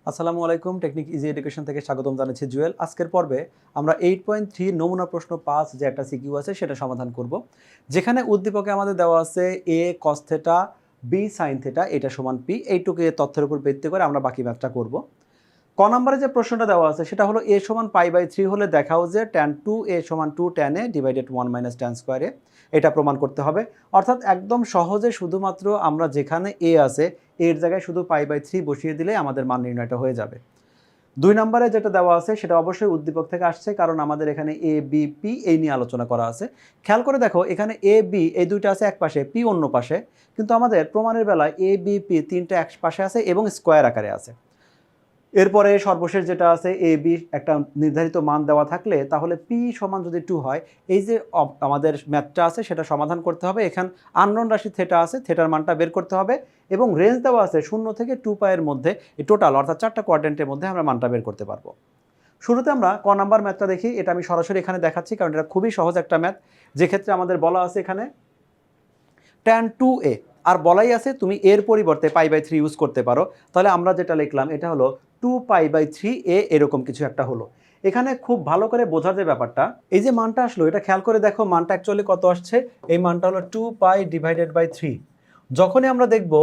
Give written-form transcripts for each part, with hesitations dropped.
আসসালামু আলাইকুম। Technique easy education থেকে স্বাগতম জানাচ্ছি জুয়েল। আজকের পর্বে আমরা 8.3 নমুনা প্রশ্ন 5 যে একটা সিকিউ আছে সেটা সমাধান করব। যেখানে উদ্দীপকে আমাদের দেওয়া আছে a cos θ b sin θ এটা সমান p, এইটুকু তথ্যের উপর ভিত্তি করে আমরা বাকি ম্যাথটা করব। ক নম্বরে যে প্রশ্নটা দেওয়া আছে সেটা হলো a সমান π/3 হলে দেখাও যে tan 2a সমান 2 tan a divided 1 - tan square a, এটা প্রমাণ করতে হবে। অর্থাৎ একদম সহজে শুধুমাত্র আমরা যেখানে a আছে এর জায়গায় শুধু π/3 বসিয়ে দিলে আমাদের মান নির্ণয়টা হয়ে যাবে। 2 নম্বরে যেটা দেওয়া আছে সেটা অবশ্যই উদ্দীপক থেকে আসছে, কারণ আমাদের এখানে a b p এই নিয়ে আলোচনা করা আছে। খেয়াল করে দেখো এখানে a b এই দুইটা আছে এক পাশে, p অন্য পাশে, কিন্তু আমাদের প্রমাণের বেলায় a b p তিনটা এক পাশে আছে এবং স্কয়ার আকারে আছে। এরপরে সর্বশেষ যেটা আছে এ বি একটা নির্ধারিত মান দেওয়া থাকলে তাহলে পি সমান যদি 2 হয়, এই যে আমাদের ম্যাথটা আছে সেটা সমাধান করতে হবে। এখানে আননোন রাশি থেটা আছে, থেটার মানটা বের করতে হবে এবং রেঞ্জ দেওয়া আছে 0 থেকে 2 পায়ের মধ্যে, এই টোটাল অর্থাৎ 4টা কোয়াড্রেন্টের মধ্যে আমরা মানটা বের করতে পারবো। শুরুতে আমরা ক নাম্বার ম্যাথটা দেখি। এটা আমি সরাসরি এখানে দেখাচ্ছি কারণ এটা খুবই সহজ একটা ম্যাথ, যে ক্ষেত্রে আমাদের বলা আছে এখানে tan 2a আর বলাই আছে তুমি এর পরিবর্তে π/3 ইউজ করতে পারো। তাহলে আমরা যেটা লিখলাম এটা হলো 2π/3a, এরকম কিছু একটা হলো। এখানে খুব ভালো করে বোঝার যে ব্যাপারটা, এই যে মানটা আসলো এটা খেয়াল করে দেখো মানটা অ্যাকচুয়ালি কত আসছে। এই মানটা হলো 2π/3। যখনই আমরা দেখব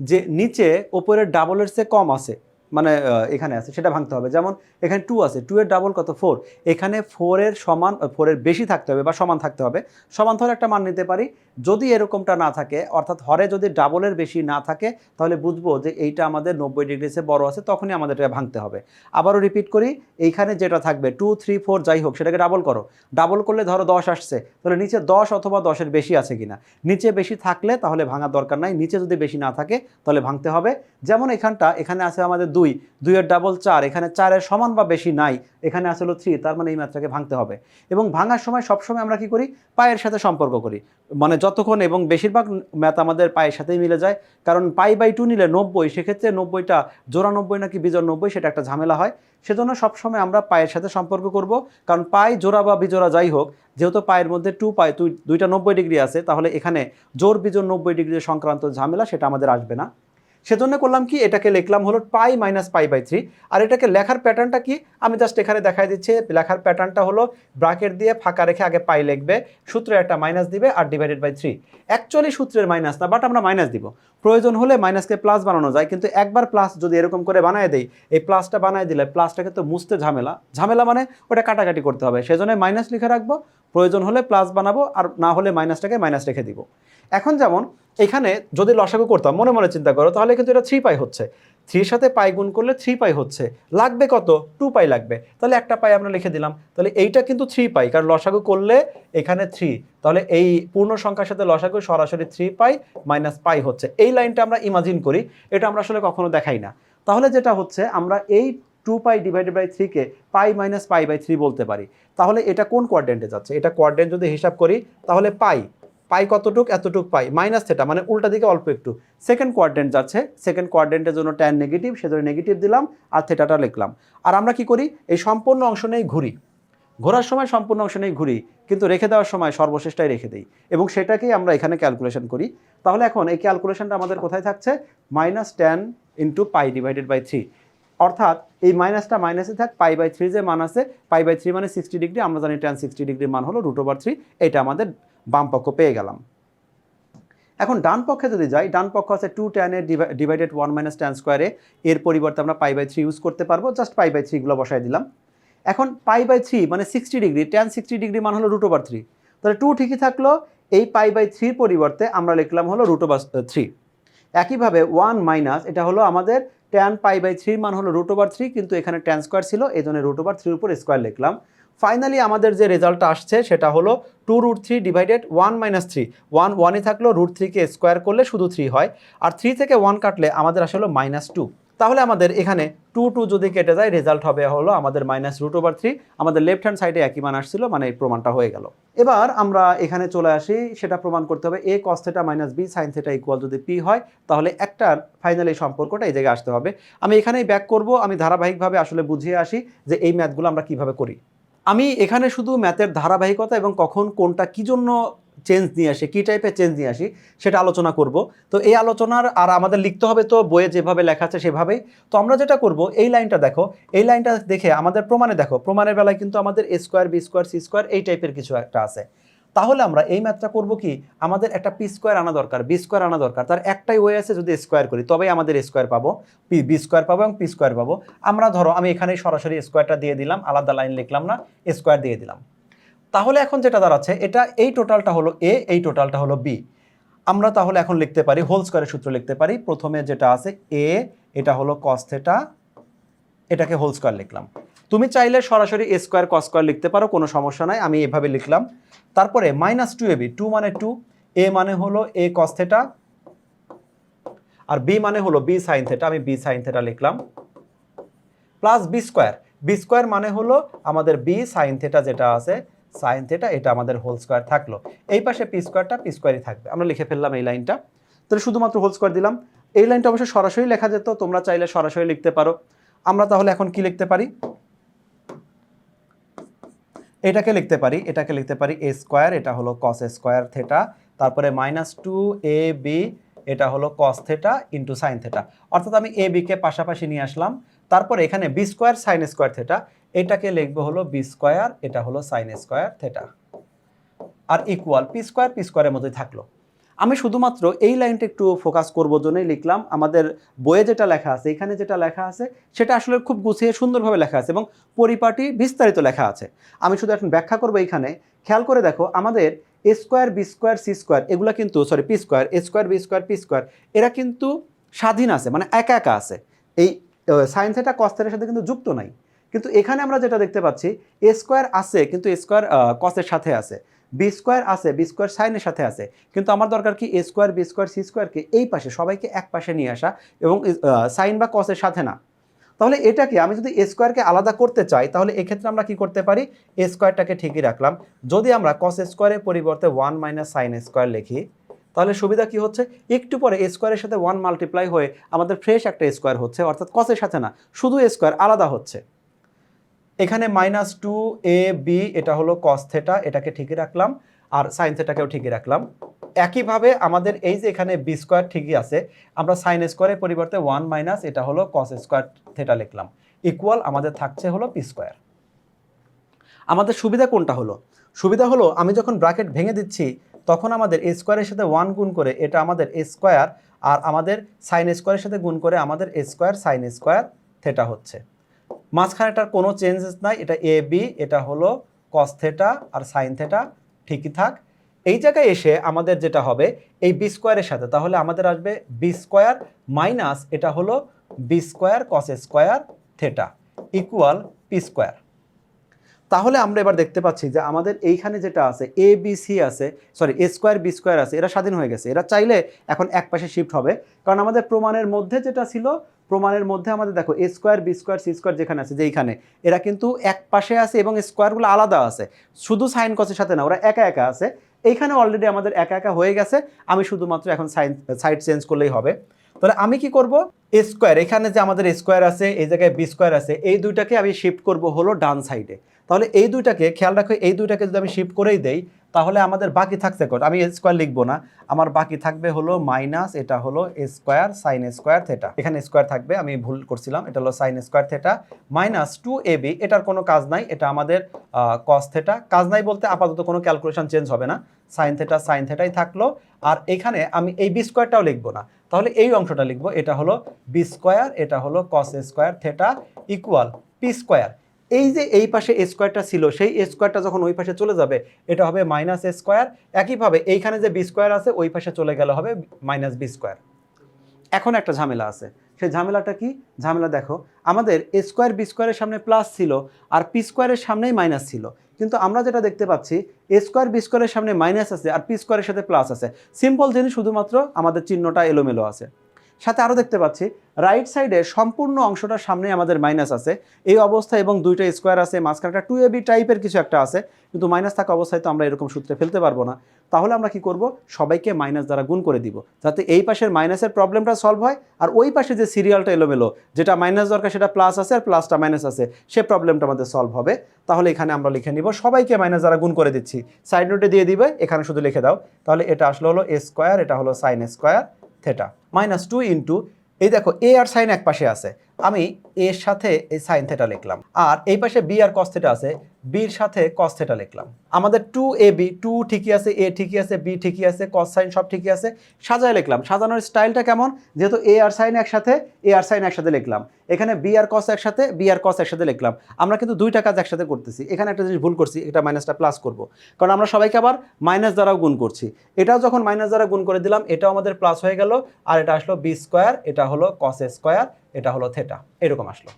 যে নিচে ওপরের ডাবলের চেয়ে কম আছে, মানে এখানে আছে, সেটা ভাঙতে হবে। যেমন এখানে 2 আছে, 2 এর ডাবল কত 4, এখানে 4 এর সমান, 4 এর বেশি থাকতে হবে বা সমান থাকতে হবে। সমান ধরে একটা মান নিতে পারি। যদি এরকমটা না থাকে, অর্থাৎ হরে যদি ডাবলের বেশি না থাকে, তাহলে বুঝবো যে এইটা আমাদের 90 ডিগ্রি চেয়ে বড় আছে, তখনই আমাদের এটা ভাঙতে হবে। আবারও রিপিট করি, এইখানে যেটা থাকবে 2 3 4 যাই হোক সেটাকে ডাবল করো। ডাবল করলে ধরো 10 আসছে, তাহলে নিচে 10 অথবা 10-এর বেশি আছে কিনা। নিচে বেশি থাকলে তাহলে ভাঙার দরকার নাই, নিচে যদি বেশি না থাকে তাহলে ভাঙতে হবে। যেমন এখানে আছে আমাদের 2, 2 এর ডাবল 4, এখানে 4 এর সমান বা বেশি নাই, এখানে আসলে 3, তার মানে এই ম্যাথটাকে ভাঙতে হবে। এবং ভাঙার সময় সবসময় আমরা কি করি, পায়ের সাথে সম্পর্ক করি, মানে যতক্ষণ, এবং বেশিরভাগ ম্যাথ আমাদের পায়ের সাথেই মিলে যায়। কারণ π/2 নিলে 90, সেক্ষেত্রে 90টা জোড়া 90 নাকি বিজোড় 90 সেটা একটা ঝামেলা হয়। সেজন্য সবসময় আমরা পায়ের সাথে সম্পর্ক করব, কারণ পাই জোড়া বা বিজোড়া যাই হোক, যেহেতু পায়ের মধ্যে 2 পাই, দুইটা 90 ডিগ্রি আছে, তাহলে এখানে জোড় বিজোড় 90 ডিগ্রি সংক্রান্ত ঝামেলা সেটা আমাদের আসবে না। সেজন্য করলাম কি, এটাকে লিখলাম হলো পাই মাইনাস π/3। আর এটাকে লেখার প্যাটার্নটা কি, আমি জাস্ট এখানে দেখাই দিচ্ছি। লেখার প্যাটার্নটা হলো ব্র্যাকেট দিয়ে ফাঁকা রেখে আগে পাই লিখবে, সূত্রে একটা মাইনাস দিবে আর ডিভাইডেড বাই 3। অ্যাকচুয়ালি সূত্রের মাইনাস না, বাট আমরা মাইনাস দিব। প্রয়োজন হলে মাইনাসকে প্লাস বানানো যায়, কিন্তু একবার প্লাস যদি এরকম করে বানায় দেই, এই প্লাসটা বানায় দিলে প্লাসটাকে তো মুছতে ঝামেলা, ঝামেলা মানে ওটা কাটাকাটি করতে হবে। সেজন্য মাইনাস লিখে রাখবো, প্রয়োজন হলে প্লাস বানাবো, আর না হলে মাইনাসটাকে মাইনাস রেখে দিব। এখন যেমন এখানে যদি লসাগু করতাম, মনে মনে চিন্তা করো, তাহলে কিন্তু এটা 3 পাই হচ্ছে। 3 সাথে পাই গুণ করলে 3 পাই হচ্ছে, লাগবে কত 2 পাই লাগবে, তাহলে একটা পাই আমরা লিখে দিলাম। তাহলে এইটা কিন্তু 3 পাই, কারণ লসাগু করলে এখানে 3, তাহলে এই পূর্ণ সংখ্যার সাথে লসাগু সরাসরি 3 পাই মাইনাস পাই হচ্ছে। এই লাইনটা আমরা ইমাজিন করি, এটা আমরা আসলে কখনো দেখাই না। তাহলে যেটা হচ্ছে, আমরা এই 2 পাই ডিভাইডেড বাই 3 কে পাই মাইনাস π/3 বলতে পারি। তাহলে এটা কোন কোয়াড্রেন্টে যাচ্ছে, এটা কোয়াড্রেন্ট যদি হিসাব করি তাহলে পাই পাই কতটুক, এতটুক পাই মাইনাস থেটা মানে উল্টা দিকে অল্প একটু। সেকেন্ড কোয়াড্রেন্ট যাচ্ছে, সেকেন্ড কোয়াড্রেন্টের জন্য ট্যান নেগেটিভ, সেজন্য নেগেটিভ দিলাম আর থেটাটা লিখলাম। আর আমরা কি করি, এই সম্পূর্ণ অংশ নেই ঘুরি, ঘোরার সময় সম্পূর্ণ অংশ নেই ঘুরি, কিন্তু রেখে দেওয়ার সময় সর্বশেষটাই রেখে দিই, এবং সেটাকেই আমরা এখানে ক্যালকুলেশন করি। তাহলে এখন এই ক্যালকুলেশনটা আমাদের কোথায় থাকছে, minus tan into pi divided by 3। অর্থাৎ এই মাইনাসটা মাইনাসে থাক, π/3 যে মান আছে, π/3 মানে 60 ডিগ্রি, আমরা জানি ট্যান 60 ডিগ্রির মান হলো √3, এটা আমাদের বাম পক্ষ পেয়ে গেলাম। এখন ডান পক্ষে যদি যাই, ডান পক্ষ আছে 2 tan a divided 1 - tan square a, এর পরিবর্তে আমরা π/3 ইউজ করতে পারবো, জাস্ট π/3 গুলো বসাই দিলাম। এখন π/3 মানে 60 ডিগ্রি, ট্যান 60 ডিগ্রি মান হলো √3, তাহলে 2 ঠিকই থাকলো। এই π/3 পরিবর্তে আমরা লিখলাম হলো √3। একইভাবে 1 মাইনাস, এটা হলো আমাদের ট্যান π/3 মান হলো √3, কিন্তু এখানে ট্যান স্কয়ার ছিল, এই জন্য √3 উপর স্কয়ার লিখলাম। ফাইনালি আমাদের যে রেজাল্টটা আসছে সেটা হলো 2√3 ডিভাইডেড 1 - 3, 1ই থাকলো, √3 কে স্কোয়ার করলে শুধু 3 হয়, আর 3 থেকে 1 কাটলে আমাদের আসলে -2। তাহলে আমাদের এখানে 2 2 যদি কেটে যায়, রেজাল্ট হবে হলো আমাদের -√3। আমাদের লেফট হ্যান্ড সাইডে একই মান আসছিল, মানে এই প্রমাণটা হয়ে গেল। এবার আমরা এখানে চলে আসি, সেটা প্রমাণ করতে হবে a cos θ - b sin θ equal যদি p হয়, তাহলে একটা ফাইনালি সম্পর্কটা এই জায়গায় আসতে হবে। আমি এখানেই ব্যাক করব, আমি ধারাবাহিকভাবে আসলে বুঝিয়ে আসি যে এই ম্যাথগুলো আমরা কিভাবে করি। আমি এখানে শুধু ম্যাথের ধারাবাহিকতা এবং কখন কোনটা কী জন্য চেঞ্জ নিয়ে আসি, কী টাইপের চেঞ্জ নিয়ে আসি সেটা আলোচনা করব। তো এই আলোচনার আর আমাদের লিখতে হবে তো বইয়ে যেভাবে লেখা আছে সেভাবেই। তো আমরা যেটা করব, এই লাইনটা দেখো, এই লাইনটা দেখে আমাদের প্রমাণে দেখো, প্রমাণের বেলায় কিন্তু আমাদের A square B square C square এই টাইপের কিছু একটা আছে। তাহলে আমরা এই ম্যাথটা করব কি, আমাদের একটা পি স্কোয়ার আনা দরকার, বি স্কোয়ার আনা দরকার। তার একটাই ওয়ে আছে, যদি স্কোয়ার করি তবেই আমাদের স্কোয়ার পাবো, বি স্কোয়ার পাবো এবং পি স্কোয়ার পাবো। আমরা ধরো আমি এখানে সরাসরি স্কোয়ারটা দিয়ে দিলাম, আলাদা লাইন লিখলাম না, স্কোয়ার দিয়ে দিলাম। তাহলে এখন যেটা দাঁড়াচ্ছে, এটা এই টোটালটা হলো এ, এই টোটালটা হলো বি। আমরা তাহলে এখন লিখতে পারি, হোল স্কোয়ারের সূত্র লিখতে পারি। প্রথমে যেটা আছে এ, এটা হলো কস থেটা, এটাকে হোল স্কোয়ার লিখলাম। তুমি চাইলে সরাসরি এ স্কোয়ার কস স্কোয়ার লিখতে পারো, কোনো সমস্যা নাই, আমি এভাবে লিখলাম। তারপরে minus two A B, two মানে টু, এ মানে হলো এ কস থেটা, আর বি মানে হলো বি সাইন থেটা, আমি বি সাইন থেটা লিখলাম, plus B square. B square মানে হলো আমাদের বি সাইন থেটা যেটা আছে, সাইন থেটা, এটা আমাদের হোল স্কোয়ার থাকলো। এই পাশে পি স্কোয়ারটা পি স্কোয়ারই থাকবে। আমরা লিখে ফেললাম এই লাইনটা, তাহলে শুধুমাত্র হোল স্কোয়ার দিলাম। এই লাইনটা অবশ্যই সরাসরি লেখা যেত, তোমরা চাইলে সরাসরি লিখতে পারো। আমরা তাহলে এখন কি লিখতে পারি, এটাকে লিখতে পারি এ স্কোয়ার, এটা হলো কস স্কোয়ার থেটা, তারপরে মাইনাস টু এ বি, এটা হলো cos theta into sine theta. অর্থাৎ আমি এ বিকে পাশাপাশি নিয়ে আসলাম। তারপরে এখানে B square sine square theta, এটাকে লিখবো হলো বি স্কোয়ার, এটা হলো সাইন স্কোয়ার থেটা, আর ইকুয়াল পি স্কোয়ারের মধ্যে থাকলো। আমি শুধুমাত্র এই লাইনটা একটু ফোকাস করবো জন্যই লিখলাম। আমাদের বইয়ে যেটা লেখা আছে, এখানে যেটা লেখা আছে সেটা আসলে খুব গুছিয়ে সুন্দরভাবে লেখা আছে এবং পরিপাটি বিস্তারিত লেখা আছে। আমি শুধু এখন ব্যাখ্যা করবো। এইখানে খেয়াল করে দেখো, আমাদের A square B square C square এগুলো কিন্তু, sorry P square, A square B square P square, এরা কিন্তু স্বাধীন আছে, মানে একা একা আছে। এই সাইন থেটা কস থেটার সাথে কিন্তু যুক্ত নাই। কিন্তু এখানে আমরা যেটা দেখতে পাচ্ছি, এ স্কোয়ার আছে কিন্তু এ স্কোয়ার কসের সাথে আছে, বি স্কোয়ার আছে বি স্কোয়ার সাইনের সাথে আছে। কিন্তু আমার দরকার কি, এ স্কোয়ার বি স্কোয়ার সি স্কোয়ারকে এই পাশে সবাইকে এক পাশে নিয়ে আসা, এবং সাইন বা কসের সাথে না। তাহলে এটাকে আমি যদি এ স্কোয়ারকে আলাদা করতে চাই, তাহলে এক্ষেত্রে আমরা কি করতে পারি, এ স্কোয়ারটাকে ঠিকই রাখলাম। যদি আমরা কস স্কোয়ারের পরিবর্তে 1 মাইনাস সাইন স্কোয়ার লিখি, তাহলে সুবিধা কি হচ্ছে, একটু পরে এ স্কোয়ারের সাথে 1 মাল্টিপ্লাই হয়ে আমাদের ফ্রেশ একটা স্কোয়ার হচ্ছে, অর্থাৎ কসের সাথে না, শুধু স্কোয়ার আলাদা হচ্ছে। এখানে মাইনাস টু এ বি, এটা হলো কস থেটা, এটাকে ঠিকই রাখলাম, আর সাইন থেটাকেও ঠিকই রাখলাম। একইভাবে আমাদের এই যে এখানে বি স্কোয়ার ঠিকই আছে, আমরা সাইন স্কোয়ারের পরিবর্তে 1 মাইনাস এটা হলো কস স্কোয়ার থেটা লিখলাম, ইকুয়াল আমাদের থাকছে হলো পি স্কোয়ার। আমাদের সুবিধা কোনটা হলো, সুবিধা হলো আমি যখন ব্র্যাকেট ভেঙে দিচ্ছি তখন আমাদের এ স্কোয়ারের সাথে 1 গুণ করে এটা আমাদের এ স্কোয়ার, আর আমাদের সাইন স্কোয়ারের সাথে গুণ করে আমাদের A square sine square theta হচ্ছে। মাঝখানেটার কোনো চেঞ্জেস নাই, এটা এ বি, এটা হলো কস থেটা আর সাইন থেটা ঠিকই থাক। এই জায়গায় এসে আমাদের যেটা হবে, এই বি স্কোয়ারের সাথে তাহলে আমাদের আসবে বি স্কোয়ার মাইনাস এটা হলো B square cos square theta equal P square. তাহলে আমরা এবার দেখতে পাচ্ছি যে আমাদের এইখানে যেটা আছে এ বি সি আছে, সরি এ স্কোয়ার বি স্কোয়ার আছে, এরা স্বাধীন হয়ে গেছে। এরা চাইলে এখন এক পাশে শিফট হবে, কারণ আমাদের প্রমাণের মধ্যে যেটা ছিল, প্রমাণের মধ্যে আমাদের দেখো A square B square C square যেখানে আছে, যেইখানে এরা কিন্তু এক পাশে আছে এবং স্কোয়ারগুলো আলাদা আছে, শুধু সাইন কসের সাথে না, ওরা একা একা আছে। এইখানে অলরেডি আমাদের একা একা হয়ে গেছে, আমি শুধুমাত্র এখন সাইড চেঞ্জ করলেই হবে। তাহলে আমি কি করব, এ স্কোয়ার, এখানে যে আমাদের স্কোয়ার আছে, এই জায়গায় বি স্কোয়ার আছে, এই দুইটাকে আমি শিফট করব হলো ডান সাইডে। তাহলে এই দুইটাকে খেয়াল রাখো, এই দুইটাকে যদি আমি শিফট করেই দেই, তাহলে আমাদের বাকি থাকছে কত, আমি স্কোয়ার লিখবো না, আমার বাকি থাকবে হলো মাইনাস এটা হলো স্কোয়ার সাইন স্কোয়ার থেটা, এখানে স্কোয়ার থাকবে, আমি ভুল করছিলাম, এটা হলো sine square theta minus two A B, এটার কোনো কাজ নাই, এটা আমাদের কস থেটা, কাজ নাই বলতে আপাতত কোনো ক্যালকুলেশন চেঞ্জ হবে না, সাইন থেটাই থাকলো। আর এখানে আমি এই বি স্কোয়ারটাও লিখবো না, তাহলে এই অংশটা লিখবো, এটা হলো বি স্কোয়ার, এটা হলো cos square theta equal P square. এই যে এই পাশে এ স্কোয়ারটা ছিল, সেই এ স্কোয়ারটা যখন ওই পাশে চলে যাবে, এটা হবে মাইনাস এ স্কোয়ার। একইভাবে এইখানে যে বি স্কোয়ার আছে, ওই পাশে চলে গেলে হবে মাইনাস বি স্কোয়ার। এখন একটা ঝামেলা আছে, সেই ঝামেলাটা কি, ঝামেলা দেখো, আমাদের এ স্কোয়ার বি স্কোয়ারের সামনে প্লাস ছিল আর পি স্কোয়ারের সামনেই মাইনাস ছিল, কিন্তু আমরা যেটা দেখতে পাচ্ছি এ স্কোয়ার বি স্কোয়ারের সামনে মাইনাস আছে আর পি স্কোয়ারের সাথে প্লাস আছে। সিম্পল জিনিস, শুধুমাত্র আমাদের চিহ্নটা এলোমেলো আছে। সাথে আরও দেখতে পাচ্ছি রাইট সাইডে সম্পূর্ণ অংশটার সামনে আমাদের মাইনাস আছে এই অবস্থা, এবং দুইটা স্কোয়ার আছে, মাঝখানে একটা 2ab টাইপের কিছু একটা আছে, কিন্তু মাইনাস থাকা অবস্থায় তো আমরা এরকম সূত্রে ফেলতে পারবো না। তাহলে আমরা কি করব, সবাইকে মাইনাস দ্বারা গুণ করে দিব, যাতে এই পাশের মাইনাসের প্রবলেমটা সলভ হয়, আর ওই পাশে যে সিরিয়ালটা এলোমেলো, যেটা মাইনাস দরকার সেটা প্লাস আছে আর প্লাসটা মাইনাস আছে, সে প্রবলেমটা আমাদের সলভ হবে। তাহলে এখানে আমরা লিখে নিব সবাইকে মাইনাস দ্বারা গুণ করে দিচ্ছি, সাইড নোটে দিয়ে দিবে, এখানে শুধু লিখে দাও। তাহলে এটা আসলে হলো এ স্কোয়ার, এটা হলো sine square theta minus 2 into, এই দেখো এ আর সাইন এক পাশে আছে, আমি এর সাথে এই সাইন থেটা লিখলাম, আর এই পাশে বি আর কস থেটা আছে, বির সাথে কস থেটা লিখলাম। আমাদের 2ab 2 ঠিকই আছে, এ ঠিকই আছে, বি ঠিকই আছে, কস সাইন সব ঠিকই আছে, সাজায় লিখলাম। সাজানোর স্টাইলটা কেমন, যেহেতু এ আর সাইন একসাথে, এ আর সাইন একসাথে লিখলাম, এখানে বি আর কস একসাথে, বি আর কস একসাথে লিখলাম। আমরা কিন্তু দুইটা কাজ একসাথে করতেছি, এখানে একটা জিনিস ভুল করছি, এটা মাইনাসটা প্লাস করব, কারণ আমরা সবাইকে আবার মাইনাস দ্বারাও গুণ করছি। এটাও যখন মাইনাস দ্বারা গুণ করে দিলাম, এটাও আমাদের প্লাস হয়ে গেল, আর এটা আসলো বি স্কোয়ার, এটা হলো কস স্কোয়ার, এটা হলো থেটা, এরকম আসলো।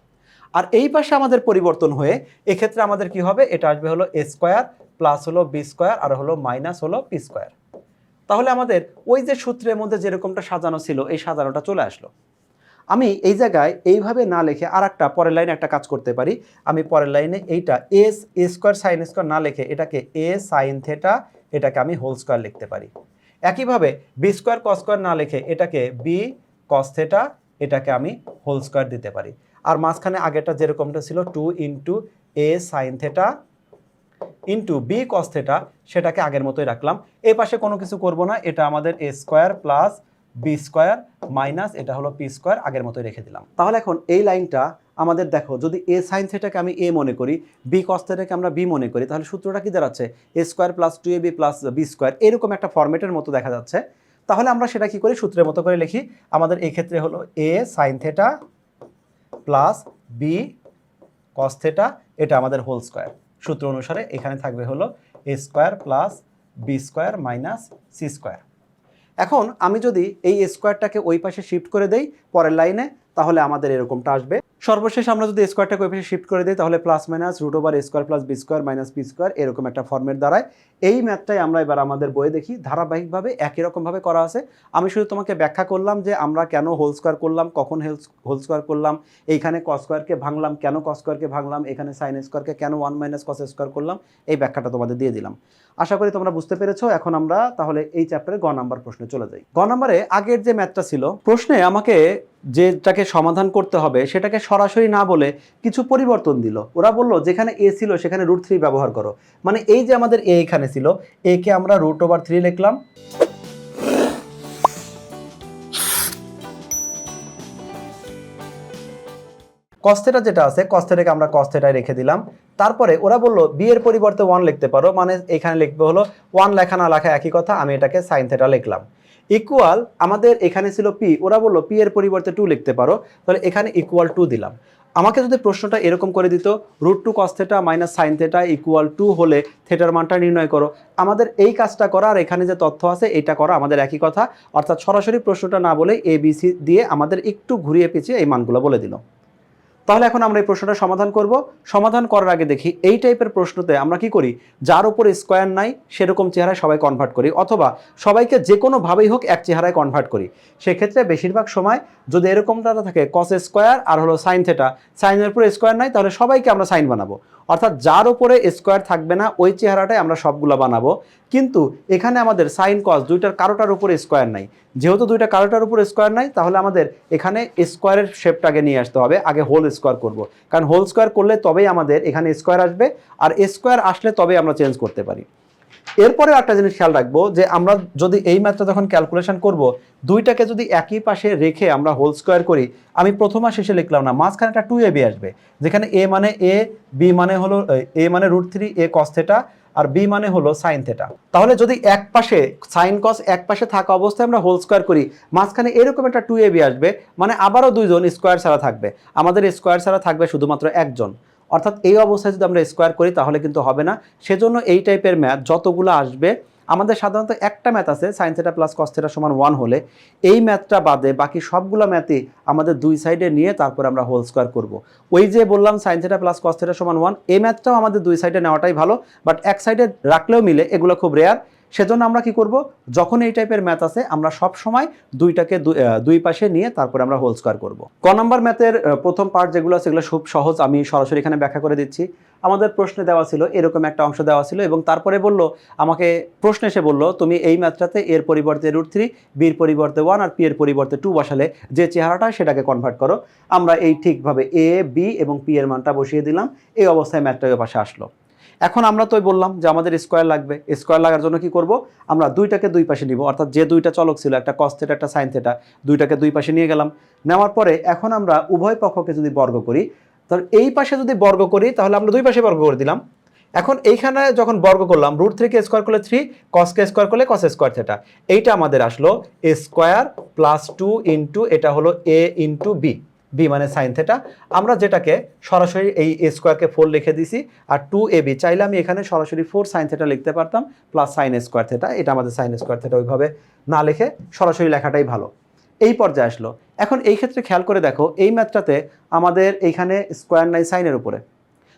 আর এই পাশে আমাদের পরিবর্তন হয়ে এক্ষেত্রে আমাদের কি হবে, এটা আসবে হলো এ স্কোয়ার প্লাস হলো বি স্কোয়ার আর হলো মাইনাস হলো পি স্কোয়ার। তাহলে আমাদের ওই যে সূত্রের মধ্যে যেরকমটা সাজানো ছিল এই সাজানোটা চলে আসলো। আমি এই জায়গায় এইভাবে না লিখে আর একটা পরের লাইনে একটা কাজ করতে পারি। আমি পরের লাইনে এইটা এ স্কোয়ার সাইন স্কোয়ার না লিখে এটাকে এ সাইন থেটা, এটাকে আমি হোল স্কোয়ার লিখতে পারি। একইভাবে বি স্কোয়ার কস স্কোয়ার না লিখে এটাকে বি কস থেটা, এটাকে আমি হোল স্কোয়ার দিতে পারি। আর মাঝখানে আগেটা যেরকমটা ছিল 2 into A sine theta into B cos theta, সেটাকে আগের মতোই রাখলাম। এই পাশে কোনো কিছু করব না, এটা আমাদের A square plus B square minus এটা হলো পি স্কোয়ার, আগের মতোই রেখে দিলাম। তাহলে এখন এই লাইনটা আমাদের দেখো, যদি এ সাইন থেটাকে আমি এ মনে করি, বি কস থেটাকে আমরা বি মনে করি, তাহলে সূত্রটা কি দাঁড়াচ্ছে, A square plus 2ab plus B square, এরকম একটা ফরম্যাটের মতো দেখা যাচ্ছে। তাহলে আমরা সেটা কি করি, সূত্রের মতো করে লিখি। আমাদের এই ক্ষেত্রে হলো A sine theta plus B cos theta, এটা আমাদের হোল স্কোয়ার। সূত্র অনুসারে এখানে থাকবে হলো A square plus B square minus C square. এখন আমি যদি এই স্কোয়ারটাকে ওই পাশে শিফট করে দেই পরের লাইনে, তাহলে আমাদের এরকমটা আসবে। সর্বশেষ আমরা যদি স্কোয়ারটাকে ওই পাশে শিফট করে দিই, তাহলে plus minus root over A square plus B square minus P square, এরকম একটা ফর্মেট দাঁড়ায়। এই ম্যাথটাই আমরা এবার আমাদের বইয়ে দেখি, ধারাবাহিকভাবে একই রকমভাবে করা আছে। আমি শুধু তোমাকে ব্যাখ্যা করলাম যে আমরা কেন হোল স্কোয়ার করলাম, কখন হোল স্কোয়ার করলাম, এইখানে কস স্কোয়ারকে ভাঙলাম, কেন কস স্কোয়ারকে ভাঙলাম, এখানে সাইন স্কোয়ারকে কেন 1 মাইনাস কস স্কোয়ার করলাম, এই ব্যাখ্যাটা তোমাদের দিয়ে দিলাম। আশা করি তোমরা বুঝতে পেরেছো। এখন আমরা তাহলে এই চ্যাপ্টারে গ নাম্বার প্রশ্নে চলে যাই। গ নাম্বারে আগের যে ম্যাথটা ছিল, প্রশ্নে আমাকে যেটাকে সমাধান করতে হবে সেটাকে সরাসরি না বলে কিছু পরিবর্তন দিল। ওরা বলল যেখানে এ ছিল সেখানে √3 ব্যবহার করো। মানে এই যে আমাদের এ এখানে ছিল, এ কে আমরা √3 লিখলাম, কস থেটা যেটা আছে কস থেটাকে আমরা কস থেটায় রেখে দিলাম। তারপরে ওরা বলল বি এর পরিবর্তে 1 লিখতে পারো, মানে এখানে লিখবে হলো 1 লেখা না লেখা একই কথা, আমি এটাকে সাইন থেটা লিখলাম। ইকুয়াল আমাদের এখানে ছিল পি, ওরা বলল পি এর পরিবর্তে 2 লিখতে পারো, তাহলে এখানে ইকুয়াল 2 দিলাম। আমাকে যদি প্রশ্নটা এরকম করে দিত √2 cos θ minus sine theta equal 2 হলে থেটার মানটা নির্ণয় করো, আমাদের এই কাজটা করা আর এখানে যে তথ্য আছে এটা করা আমাদের একই কথা। অর্থাৎ সরাসরি প্রশ্নটা না বলে এ বি সি দিয়ে আমাদের একটু ঘুরিয়ে পেঁচিয়ে এই মানগুলো বলে দিল। তাহলে এখন আমরা এই প্রশ্নটা সমাধান করব। সমাধান করার আগে দেখি এই টাইপের প্রশ্নতে আমরা কি করি, যার উপর স্কোয়ার নাই সেরকম চেহারায় সবাই কনভার্ট করি, অথবা সবাইকে যে কোনোভাবেই হোক এক চেহারায় কনভার্ট করি। সেক্ষেত্রে বেশিরভাগ সময় যদি এরকমটা থাকে কস স্কোয়ার আর হলো সাইন থেটা, সাইনের উপরে স্কোয়ার নাই তাহলে সবাইকে আমরা সাইন বানাবো, অর্থাৎ যার উপরে স্কোয়ার থাকবে না ওই চেহারাটাই আমরা সবগুলো বানাবো। কিন্তু এখানে আমাদের সাইন কস দুইটার কারোটার উপরে স্কোয়ার নাই, যেহেতু দুইটা কারোটার উপর স্কোয়ার নাই তাহলে আমাদের এখানে স্কোয়ারের শেপটাকে নিয়ে আসতে হবে, আগে হোল স্কোয়ার করব, কারণ হোল স্কোয়ার করলে তবেই আমাদের এখানে স্কোয়ার আসবে, আর স্কোয়ার আসলে তবেই আমরা চেঞ্জ করতে পারি। এরপরে একটা জিনিস খেয়াল রাখবো যে আমরা যদি এই ম্যাথটা যখন ক্যালকুলেশন করব, দুইটাকে যদি একই পাশে রেখে আমরা হোল স্কোয়ার করি, আমি প্রথম আর শেষে লিখলাম না, মাঝখানে একটা 2ab আসবে, যেখানে এ মানে এ, বি মানে হলো এ মানে √3 এ cos θ আর বি মানে হলো সাইন থেটা। তাহলে যদি এক পাশে সাইন কস এক পাশে থাকা অবস্থায় আমরা হোল স্কোয়ার করি, মাঝখানে এরকম একটা 2ab আসবে, মানে আবারও দুইজন স্কোয়ার ছাড়া থাকবে, আমাদের স্কোয়ার ছাড়া থাকবে শুধুমাত্র একজন। অর্থাৎ এই অবস্থায় যদি আমরা স্কোয়ার করি তাহলে কিন্তু হবে না। সেজন্য এই টাইপের ম্যাথ যতগুলো আসবে, আমাদের সাধারণত একটা ম্যাথ আছে sign theta plus cos theta সমান 1 হলে, এই ম্যাথটা বাদে বাকি সবগুলো ম্যাথই আমাদের দুই সাইডে নিয়ে তারপর আমরা হোল স্কোয়ার করব। ওই যে বললাম sign theta plus cos theta সমান 1, এই ম্যাথটাও আমাদের দুই সাইডে নেওয়াটাই ভালো, বাট এক সাইডে রাখলেও মিলে, এগুলো খুব রেয়ার। সেজন্য আমরা কি করব, যখন এই টাইপের ম্যাথ আছে আমরা সব সময় দুইটাকে দুই পাশে নিয়ে তারপরে আমরা হোল স্কোয়ার করব। ক নাম্বার ম্যাথের প্রথম পার্ট যেগুলো আছে সেগুলো খুব সহজ, আমি সরাসরি এখানে ব্যাখ্যা করে দিচ্ছি। আমাদের প্রশ্নে দেওয়া ছিল এরকম একটা অংশ দেওয়া ছিল এবং তারপরে বলল আমাকে প্রশ্নে এসে বলল তুমি এই ম্যাথটাতে এর পরিবর্তে √3, বির পরিবর্তে 1 আর পি এর পরিবর্তে 2 বসালে যে চেহারাটা সেটাকে কনভার্ট করো। আমরা এই ঠিকভাবে এ, বি এবং পি এর মানটা বসিয়ে দিলাম, এই অবস্থায় ম্যাথটা ওই পাশে আসলো। এখন আমরা তো বললাম যে আমাদের স্কোয়ার লাগবে, স্কোয়ার লাগার জন্য কি করব, আমরা দুইটাকে দুই পাশে নিব, অর্থাৎ যে দুইটা চলক ছিল একটা কস থিটা একটা সাইন থিটা, দুইটাকে দুই পাশে নিয়ে গেলাম। নেওয়ার পরে এখন আমরা উভয় পক্ষকে যদি বর্গ করি, তাহলে এই পাশে যদি বর্গ করি তাহলে আমরা দুই পাশে বর্গ করে দিলাম। এখন এইখানে যখন বর্গ করলাম √3 কে স্কোয়ার করলে 3, কস কে স্কোয়ার করলে কস স্কোয়ার থিটা, এইটা আমাদের আসলো এ স্কোয়ার প্লাস 2 ইন্টু এটা হলো এ ইন্টু বি, বি মানে সাইন থিটা। আমরা যেটাকে সরাসরি এই এ স্কোয়ারকে 4 লিখে দিছি, আর 2ab চাইলে আমি এখানে সরাসরি 4 সাইন থিটা লিখতে পারতাম প্লাস সাইন স্কোয়ার থিটা, এটা আমাদের সাইন স্কোয়ার থিটা ওইভাবে না লিখে সরাসরি লেখাটাই ভালো। এই পর্যায়ে আসলো। এখন এই ক্ষেত্রে খেয়াল করে দেখো এই ম্যাথটাতে আমাদের এইখানে স্কোয়ার নাই সাইনের উপরে,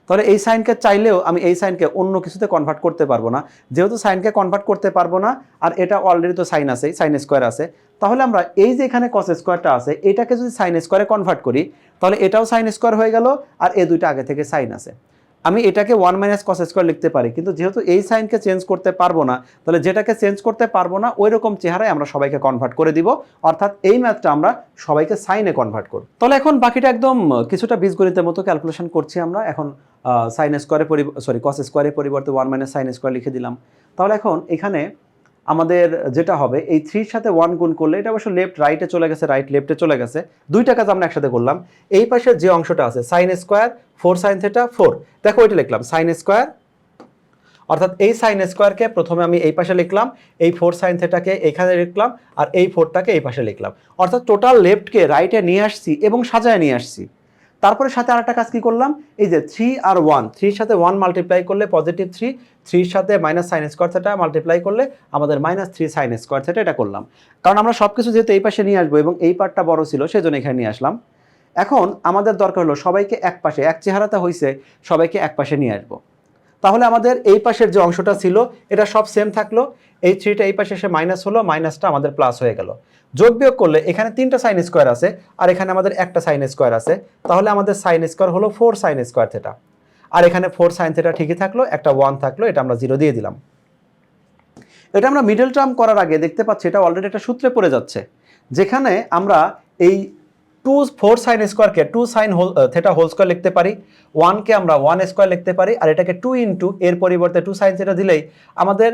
তাহলে এই সাইনকে চাইলেও আমি এই সাইনকে অন্য কিছুতে কনভার্ট করতে পারবো না, যেহেতু সাইনকে কনভার্ট করতে পারবো না আর এটা অলরেডি তো সাইন আছে, সাইন স্কোয়ার আছে, তাহলে আমরা এই যে এখানে কস স্কোয়ারটা আছে এটাকে যদি সাইন স্কোয়ারে কনভার্ট করি তাহলে এটাও সাইন স্কোয়ার হয়ে গেল, আর এই দুইটা আগে থেকে সাইন আছে। আমি এটাকে 1 মাইনাস কস স্কোয়ার লিখতে পারি, কিন্তু যেহেতু এই সাইনকে চেঞ্জ করতে পারবো না, তাহলে যেটাকে চেঞ্জ করতে পারবো না ওই রকম চেহারায় আমরা সবাইকে কনভার্ট করে দিব, অর্থাৎ এই ম্যাথটা আমরা সবাইকে সাইনে কনভার্ট করব। তাহলে এখন বাকিটা একদম কিছুটা বীজগণিতের মতো ক্যালকুলেশন করছি আমরা। এখন সাইন স্কোয়ারের কস স্কোয়ারের পরিবর্তে 1 মাইনাস সাইন স্কোয়ার লিখে দিলাম। তাহলে এখন এখানে আমাদের যেটা হবে এই 3 সাথে 1 গুণ করলে, এটা অবশ্য লেফট রাইটে চলে গেছে, রাইট লেফটে চলে গেছে, দুইটা কাজ আমরা একসাথে করলাম। এই পাশের যে অংশটা আছে সাইন স্কোয়ার 4 সাইন থিটা 4, দেখো এটা লিখলাম সাইন স্কোয়ার, অর্থাৎ এই সাইন স্কোয়ারকে প্রথমে আমি এই পাশে লিখলাম, এই 4 সাইন থিটাকে এখানে লিখলাম, আর এই 4টাকে এই পাশে লিখলাম, অর্থাৎ টোটাল লেফটকে রাইটে নিয়ে আসছি এবং সাজায় নিয়ে আসছি। তারপরে সাথে আরেকটা কাজ কি করলাম, এই যে 3 আর 1, 3 সাথে 1 মাল্টিপ্লাই করলে পজিটিভ 3, 3 সাথে minus sine square theta multiply করলে আমাদের -3 সাইন স্কোয়ার থিটা, এটা করলাম। কারণ আমরা সব কিছু যেহেতু এই পাশে নিয়ে আসবো এবং এই পার্টটা বড় ছিল সেজন্য এখানে নিয়ে আসলাম। এখন আমাদের দরকার হলো সবাইকে এক পাশে, এক চেহারাতে হয়েছে সবাইকে এক পাশে নিয়ে আসবো। তাহলে আমাদের এই পাশের যে অংশটা ছিল এটা সব সেম থাকলো, এই 3টা এই পাশে এসে মাইনাস হলো, মাইনাসটা আমাদের প্লাস হয়ে গেল। যোগ বিয়োগ করলে এখানে 3টা সাইন স্কোয়ার আছে আর এখানে আমাদের একটা সাইন স্কোয়ার আছে, তাহলে আমাদের সাইন স্কোয়ার হলো 4 সাইন স্কোয়ার থিটা, আর এখানে 4 সাইন থিটা ঠিকই থাকলো, একটা 1 থাকলো, এটা আমরা 0 দিয়ে দিলাম। এটা আমরা মিডল টার্ম করার আগে দেখতে পাচ্ছি এটা অলরেডি একটা সূত্রে পড়ে যাচ্ছে, যেখানে আমরা এই 4 সাইন স্কোয়ারকে 2 সাইন থিটা হোল স্কোয়ার লিখতে পারি, 1কে আমরা 1 স্কোয়ার লিখতে পারি, আর এটাকে 2 ইন্টু এর পরিবর্তে 2 সাইন থিটা দিলেই আমাদের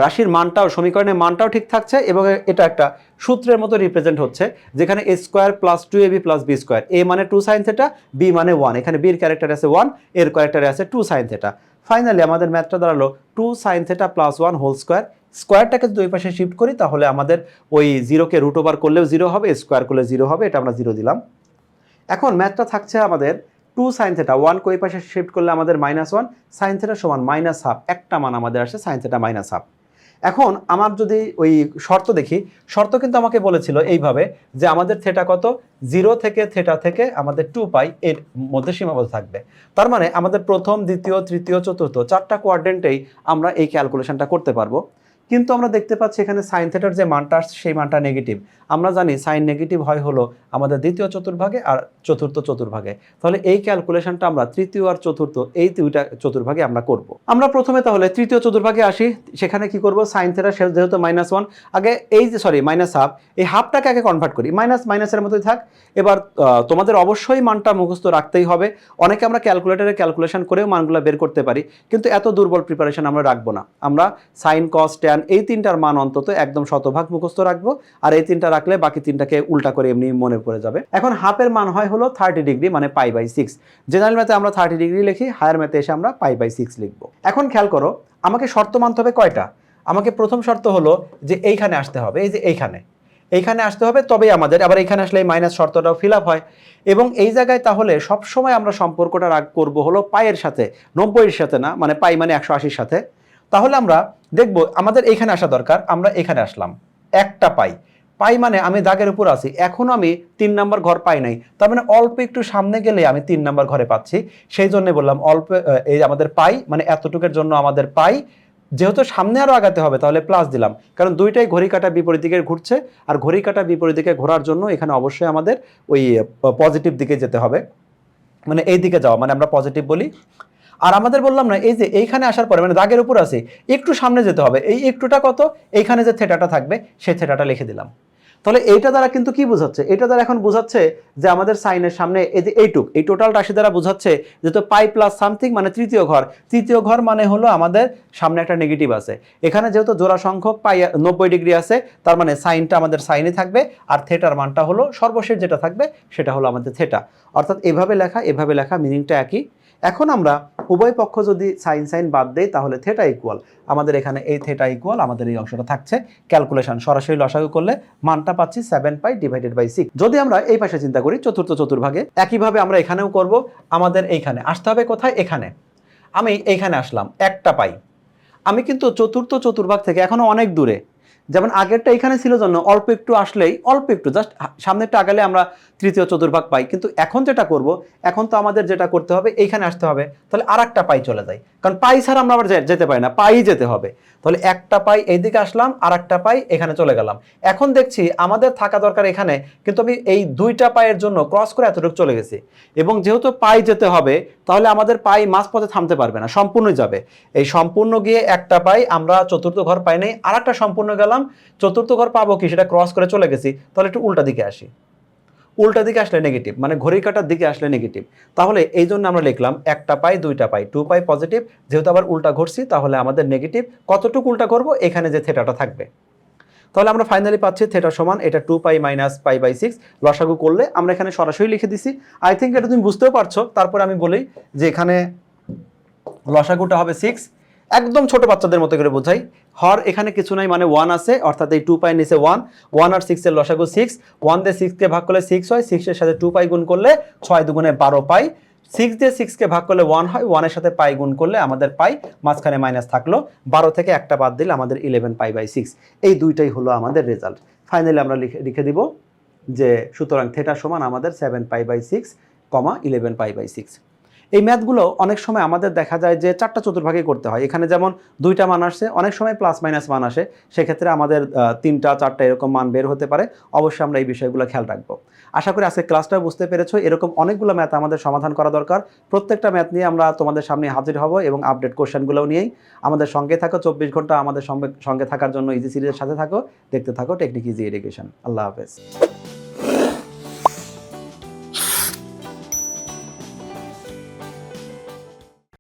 রাশির মানটাও, সমীকরণের মানটাও ঠিক থাকছে এবং এটা একটা সূত্রের মতো রিপ্রেজেন্ট হচ্ছে, যেখানে a square plus 2ab plus b square, a মানে 2 সাইন থিটা, b মানে 1, এখানে b এর ক্যারেক্টার আছে 1, এর ক্যারেক্টারে আছে 2 সাইন থিটা। ফাইনালি আমাদের ম্যাথটা দাঁড়ালো 2 sine theta plus 1 whole square. স্কোয়ারটাকে যদি ওই পাশে শিফট করি তাহলে আমাদের ওই 0কে রুট ওভার করলেও 0 হবে, স্কোয়ার করলে 0 হবে, এটা আমরা 0 দিলাম। এখন ম্যাথটা থাকছে আমাদের 2 সাইন থিটা, 1 কে ওই পাশে শিফট করলে আমাদের -1, সাইন থিটা সমান -হাফ, একটা মান আমাদের আসে সাইন থিটা -হাফ। এখন আমার যদি ওই শর্ত দেখি, শর্ত কিন্তু আমাকে বলেছিল এইভাবে যে আমাদের থিটা কত, 0 থেকে থিটা থেকে আমাদের 2π এর মধ্যে সীমাবদ্ধ থাকবে। তার মানে আমাদের প্রথম, দ্বিতীয়, তৃতীয়, চতুর্থ 4টা কোয়াড্রেন্টেই আমরা এই ক্যালকুলেশনটা করতে পারবো। কিন্তু আমরা দেখতে পাচ্ছি এখানে সাইন থিটার যে মানটা আসছে সেই মানটা নেগেটিভ। আমরা জানি সাইন নেগেটিভ হয় হলো আমাদের দ্বিতীয় চতুর্ভাগে আর চতুর্থ চতুর্ভাগে, তাহলে এই ক্যালকুলেশনটা আমরা তৃতীয় আর চতুর্থ এই দুইটা চতুর্ভাগে আমরা করব। আমরা প্রথমে তাহলে তৃতীয় চতুর্ভাগে আসি, সেখানে কি করব, সাইন থিটা যেহেতু -1, আগে এই যে -হাফ, এই হাফটাকে আগে কনভার্ট করি, মাইনাসের মতোই থাক। এবার তোমাদের অবশ্যই মানটা মুখস্থ রাখতেই হবে। অনেকে আমরা ক্যালকুলেটরে ক্যালকুলেশন করেও মানগুলো বের করতে পারি, কিন্তু এত দুর্বল প্রিপারেশন আমরা রাখবো না। আমরা সাইন, কস, ট্যান এই তিনটার মান অন্তত একদম শতভাগ মুখস্থ রাখবো, আর এই তিনটা রাখলে বাকি তিনটাকে উল্টা করে এমনি মনে পড়ে যাবে। এখন হাফের মান হয় হলো 30 ডিগ্রি, মানে π/6। জেনারেল ম্যাথে আমরা 30 ডিগ্রি লিখি, হায়ার ম্যাথে এসে আমরা π/6 লিখবো। এখন খেয়াল করো আমাকে শর্ত মানতে হবে কয়টা। আমাকে প্রথম শর্ত হলো যে এইখানে আসতে হবে, এই যে এইখানে আসতে হবে, তবেই আমাদের আবার এইখানে আসলে এই মাইনাস শর্তটাও ফিল আপ হয়। এবং এই জায়গায় তাহলে সবসময় আমরা সম্পর্কটা রাগ করবো হলো পায়ের সাথে, 90-এর সাথে না, মানে পাই মানে 180-র সাথে। তাহলে আমরা দেখবো আমাদের এইখানে আসা দরকার, আমরা এখানে আসলাম, একটা পাই মানে আমি দাগের উপর আছি, এখনো আমি 3 নাম্বার ঘর পাই নাই, তার মানে অল্প একটু সামনে গেলে আমি 3 নাম্বার ঘরে পাচ্ছি। সেই জন্য বললাম অল্প, এই আমাদের পাই মানে এতটুকের জন্য আমাদের পাই যেহেতু সামনে আরও আগাতে হবে তাহলে প্লাস দিলাম, কারণ দুইটাই ঘড়ি কাঁটা বিপরীত দিকে ঘুরছে, আর ঘড়ি কাঁটা বিপরীত দিকে ঘোরার জন্য এখানে অবশ্যই আমাদের ওই পজিটিভ দিকে যেতে হবে, মানে এই দিকে যাওয়া, মানে আমরা পজিটিভ বলি। আর আমাদের বললাম না এই যে এইখানে আসার পরে মানে দাগের উপর আছে একটু সামনে যেতে হবে, এই একটুটা কত, এইখানে যে থেটাটা থাকবে সেই থেটাটা লিখে দিলাম। তাহলে এইটা দ্বারা কিন্তু কি বোঝাচ্ছে, এটা দ্বারা এখন বোঝাচ্ছে যে আমাদের সাইনের সামনে এই যে এইটুক, এই টোটাল রাশি দ্বারা বোঝাচ্ছে যেহেতু পাই প্লাস সামথিং মানে তৃতীয় ঘর, তৃতীয় ঘর মানে হলো আমাদের সামনে একটা নেগেটিভ আছে, এখানে যেহেতু জোড়া সংখ্যক পাই 90 ডিগ্রি আছে, তার মানে সাইনটা আমাদের সাইনে থাকবে, আর থেটার মানটা হলো সর্বশেষ যেটা থাকবে সেটা হলো আমাদের থেটা। অর্থাৎ এভাবে লেখা মিনিংটা একই। এখন আমরা উভয় পক্ষ যদি সাইন সাইন বাদ দেই তাহলে থেটা ইকুয়াল, আমাদের এখানে এই থেটা ইকুয়াল আমাদের এই অংশটা থাকছে। ক্যালকুলেশন সরাসরি লসাগু করলে মানটা পাচ্ছি 7π/6। যদি আমরা এই পাশে চিন্তা করি চতুর্থ চতুর্ভাগে, একইভাবে আমরা এখানেও করব। আমাদের এইখানে আসতে হবে কোথায়, এখানে আমি এইখানে আসলাম, একটা পাই। আমি কিন্তু চতুর্থ চতুর্ভাগ থেকে এখনো অনেক দূরে, যেমন আগেরটা এখানে ছিল জন্য অল্প একটু আসলেই, অল্প একটু জাস্ট সামনেরটা আগালে আমরা তৃতীয় চতুর্ভাগ পাই, কিন্তু এখন যেটা করব, এখন তো আমাদের যেটা করতে হবে এইখানে আসতে হবে, তাহলে আর একটা পাই চলে যায়, কারণ পাই ছাড়া আমরা আবার যেতে পারি না, পাই যেতে হবে। তাহলে একটা পাই এইদিকে আসলাম, আর একটা পাই এখানে চলে গেলাম। এখন দেখছি আমাদের থাকা দরকার এখানে, কিন্তু আমি এই দুইটা পায়ের জন্য ক্রস করে এতটুকু চলে গেছি, এবং যেহেতু পাই যেতে হবে তাহলে আমাদের পাই মাঝপথে থামতে পারবে না, সম্পূর্ণ যাবে। এই সম্পূর্ণ গিয়ে একটা পাই, আমরা চতুর্থ ঘর পাই নাই, আর একটা সম্পূর্ণ গেলাম, চতুর্থ ঘর পাবো কি, সেটা ক্রস করে চলে গেছি। তাহলে একটু উল্টা দিকে আসি, উল্টা দিকে আসলে নেগেটিভ, মানে ঘড়ি কাটার দিকে আসলে নেগেটিভ। তাহলে এই জন্য আমরা লিখলাম একটা পাই দুইটা পাই, 2π পজিটিভ, যেহেতু আবার উল্টা ঘুরছি তাহলে আমাদের নেগেটিভ। কতটুকু উল্টা করবো, এখানে যে থেটাটা থাকবে। তাহলে আমরা ফাইনালি পাচ্ছি থেটা সমান এটা 2π - π/6। লসাগু করলে আমরা এখানে সরাসরি লিখে দিছি। আই থিঙ্ক এটা তুমি বুঝতেও পারছো। তারপর আমি বলি যে এখানে লসাগুটা হবে 6। একদম ছোট বাচ্চাদের মতো করে বোঝাই, হর এখানে কিছু নাই, মানে 1 আছে, অর্থাৎ এই 2π নিচে 1, 1 আর 6 এর লসাগু 6, 1 দিয়ে 6 কে ভাগ করলে 6 হয়, 6 এর সাথে 2π গুণ করলে 6 দুগুণে 12π, 6 দিয়ে 6 কে ভাগ করলে 1 হয়, 1 এর সাথে পাই গুণ করলে আমাদের পাই, মাঝখানে মাইনাস থাকলো, 12 থেকে একটা বাদ দিলে আমাদের 11π/6। এই দুইটাই হলো আমাদের রেজাল্ট। ফাইনালি আমরা লিখে দিব যে সুতরাং থেটা সমান আমাদের 7π/6, 11π/6। এই ম্যাথগুলো অনেক সময় আমাদের দেখা যায় যে 4টা চতুর্ভাগে করতে হয়। এখানে যেমন 2টা মান আসছে, অনেক সময় প্লাস মাইনাস মান আসে, সেক্ষেত্রে আমাদের 3টা 4টা এরকম মান বের হতে পারে। অবশ্যই আমরা এই বিষয়গুলো খেয়াল রাখবো। আশা করি আজকে ক্লাসটা বুঝতে পেরেছো। এরকম অনেকগুলো ম্যাথ আমাদের সমাধান করা দরকার। প্রত্যেকটা ম্যাথ নিয়ে আমরা তোমাদের সামনে হাজির হব এবং আপডেট কোশ্চেনগুলোও নিয়েই। আমাদের সঙ্গে থাকো, 24 ঘন্টা আমাদের সঙ্গে থাকার জন্য ইজি সিরিজের সাথে থাকো, দেখতে থাকো টেকনিক ইজি এডুকেশন। আল্লাহ হাফেজ।